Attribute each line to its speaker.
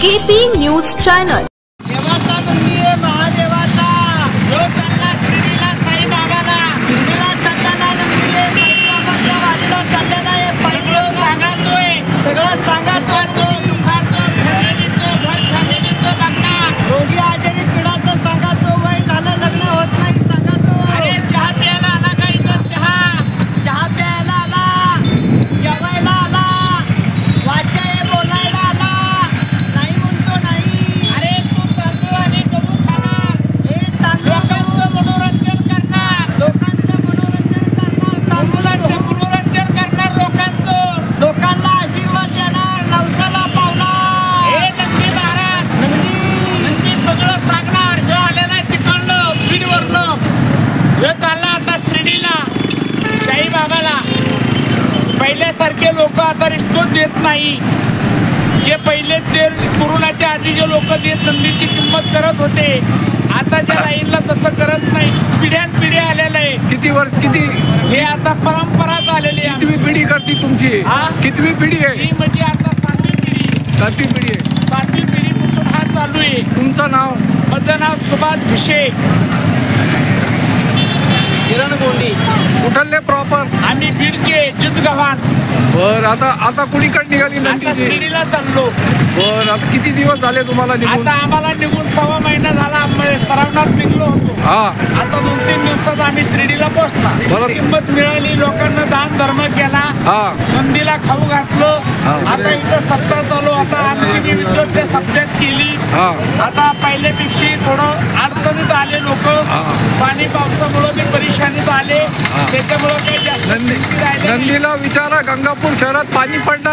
Speaker 1: KP news channel.
Speaker 2: देवाचा नंदी आहे महादेवाचा, जो चालला शिर्डीला साईबाबाला, शिर्डीला चाललेला नंदी आहे साईबाबाच्या वारीला चाललेला आहे। पहिले सांगतोय सगळं सांगतो, रोगी आजारी पिढाचं सांगतो, वय झालं लग्न होत नाही सांगतो। अरे चहा प्यायला आला का इथं? चहा प्यायला आला, जेवायला आला, वाचाय बोलायला आला, नाही म्हणतो नाही। अरे तू तांदूळ आणि गहू खाणार, हे तांदूळ मनोरंजन करणार, लोकांचं मनोरंजन करणार, तांदूळाचं मनोरंजन करणार, लोकांना आशीर्वाद देणार, नवसाला पावणार। हे नंदी महाराज, नंदी सगळं सांगणार। जो आलेला तिकडलं बीडवरनं, जो चालला आता शिर्डीला साईबाबाला। पहिल्यासारखे लोक आता रिस्पॉन्स देत नाही। जे पहिले ते कोरोनाच्या आधी जे लोक देत नंदीची किंमत करत होते, आताच्या लाईनला तसं करत नाही। पिढ्यानपिढी आलेलं आहे।
Speaker 3: किती
Speaker 2: हे आता परंपरा झालेली आहे।
Speaker 3: कितवी पिढी करते तुमची? कितवी पिढी आहे?
Speaker 2: ही म्हणजे आता सातवी पिढी
Speaker 3: आहे।
Speaker 2: सातवी पिढीपासून हा चालू आहे।
Speaker 3: तुमचं नाव?
Speaker 2: माझं नाव सुभाष भिशे, किरण गोंडी।
Speaker 3: कुठले प्रॉपर?
Speaker 2: आम्ही बीडचे, जिजगव्हाण।
Speaker 3: बर, आता कुणीकडे निघाली नंदी?
Speaker 2: शिर्डीला चाललो।
Speaker 3: बर, आता किती दिवस झाले तुम्हाला निघून?
Speaker 2: आता आम्हाला निघून 6 महिना झाला। सरावनात निघलो होतो। आता 2-3 दिवसात आम्ही शिर्डीला पोहोचला। किंमत मिळाली, लोकांना दान धर्म केला, नंदीला खाऊ घातलं। आता इथं सप्ताह चालू, आता आमची विद्युत त्या सप्त्यात केली। आता पहिल्यापेक्षा थोडं अडचणीत आले लोक, पाणी पावसामुळे ते परेशानीत आले, त्याच्यामुळे काही जास्त
Speaker 3: नंदीला विचारा, गंगापूर शहरात पाणी पडलं